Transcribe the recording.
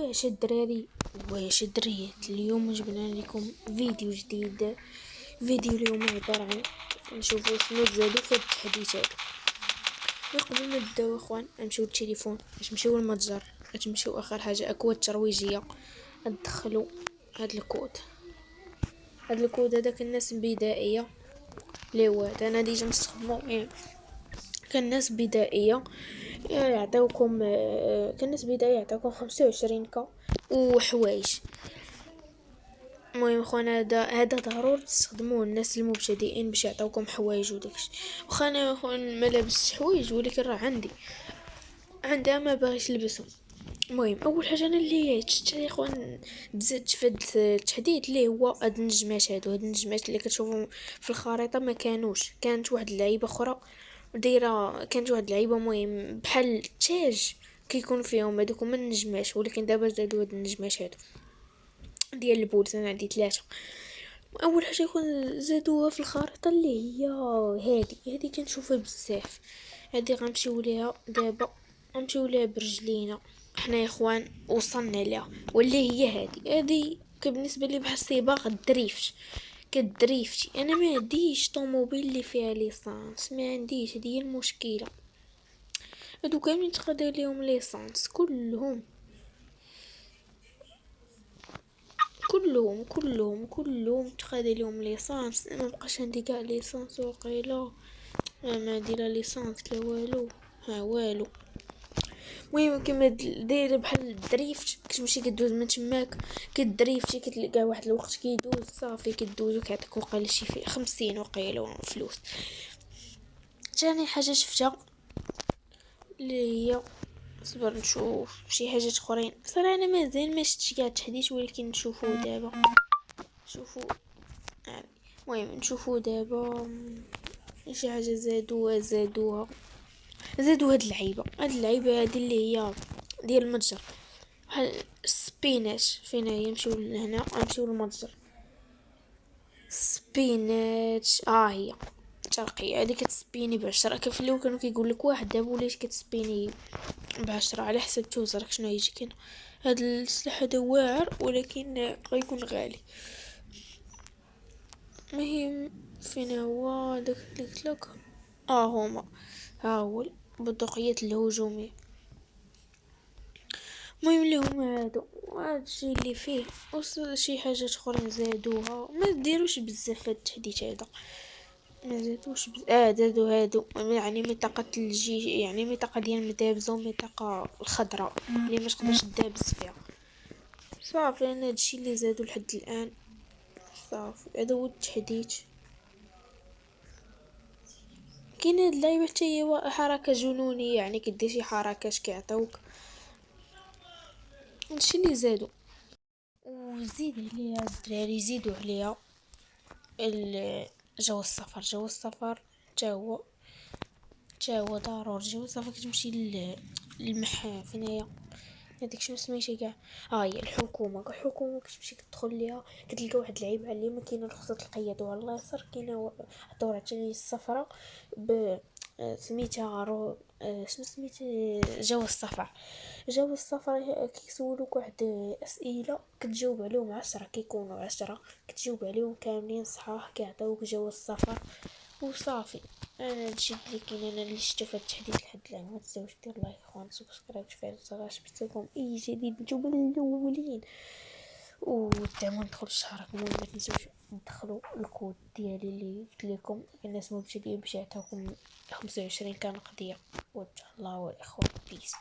واش الدراري واش الدريات اليوم جبنا لكم فيديو جديد. فيديو اليوم عبارة عن نشوفوا شنو زادوا في التحديثات. قبل ما نبداو اخوان نمشيو للتليفون باش نمشيو للمتجر، نمشيو اخر حاجه اكواد ترويجيه، ندخلوا هاد الكود هذاك الناس بدائيه لي واد انا ديجا نستخدمو كالناس بدائيه يعطيوكم كالناس بدائيه يعطيوكم 25 كا وحوايج. المهم اخوانا هذا ضروري تستخدموه الناس المبتدئين باش يعطيوكم حوايج وداكشي. واخا انا اخوان ما لابس حوايج ولكن راه عندي ما باغيش نلبسهم. المهم اول حاجه انا اللي شفت يا اخوان بزاف في التحديث اللي هو هاد النجمات هاد النجمات اللي كتشوفوا في الخريطه ما كانت واحد اللعيبه اخرى دايره، كانت واحد اللعيبه مهم بحال التاج كيكون فيهم هذوك من النجمات، ولكن دابا زادوا هاد النجمات هادو ديال البولز. انا عندي 3. اول حاجه يكون زادوها في الخريطه اللي هي هذه كنشوفها بزاف. هذه غنمشيو ليها دابا، غنمشيو ليها برجلينا احنا يا اخوان وصلنا لها، واللي هي هذه بالنسبه لي بحال صباغ الدريفت. كدريفتي انا ما عنديش طوموبيل اللي فيها ليسانس، ما عنديش، هذه هي المشكله. هادو كاملين تقدر ليهم ليسانس كلهم تخادي لهم ليسانس. انا مبقاش عندي كاع ليسانس وقيلا ما عندي لا ليسانس لا والو والو. المهم كيما داير بحال الدريفت، كتمشي كدوز من تماك كدريفتي كتلقى واحد الوقت كيدوز صافي كدوز وكيعطيك وقيلا شي في 50 وقيلا فلوس. ثاني حاجه شفتها اللي هي صبر نشوف شي حاجات اخرين. صراحه انا مازال ما شفتش كاع التحديث ولكن نشوفوه دابا. المهم نشوفوا دابا شي حاجه زادوها هاد اللعيبه هادي اللي هي ديال المتجر بحال السبينات. فين هي؟ نمشيو لهنا نمشيو للمتجر. سبينات هي شرقية هذه كتسبيني ب10. كيف اللي كانوا كيقول لك واحد دابا وليت كتسبيني ب10 على حسب توزرك شنو يجي. كاين هذا السلاح هذا واعر ولكن غيكون غالي. مهم فين هو داك اللي قلتلك؟ هما هو البندقيات الهجومية. المهم اللي هما هذا الشيء اللي فيه وصل شي حاجات اخرين زادوها. ما ديروش بزاف هاد التحديث هذا، ما زادوش زادوا هادو يعني منطقة الجيش، يعني منطقة ديال المدابزة ومنطقة الخضراء اللي ما تقدرش تدابز فيها. صافي انا هادشي اللي زادوا لحد الان. صافي هذا هو التحديث. كاين هاد اللعيبه حتى هي حركه جنونيه، يعني كدير شي حركات كيعطيوك هادشي اللي زادوا. وزيد عليها الدراري يزيدوا عليها جو السفر تا هو ضروري. جو السفر كتمشي للمحا فينايا هذيك شنو سميتها كاع هي الحكومه كتمشي كتدخل ليها كتلقى واحد اللعيبه اللي ما كاينه رخصه القياده والله يسر. كاينه الدورة الثانيه الصفراء ب سميتها شنو سميتها جو السفر كيسولوك واحد اسئله كتجاوب عليهم 10 كيكونوا 10 كتجاوب عليهم كاملين صحاح كيعطيوك جو السفر وصافي. انا هادشي اللي كاين انا اللي شفتو في التحديث لحد الان. ما تنساوش ديروا لايك اخوان، سبسكرايب تفعيل الجرس باش تلقاو اي جديد نجيبو الاولين ودعموا ندخل الشهر. المهم ما تنساوش ندخلوا الكود ديالي اللي قلت لكم الناس مبتدئين باش يعطيوكم 25 كنقديه. وتهلاو الاخوان، بيس.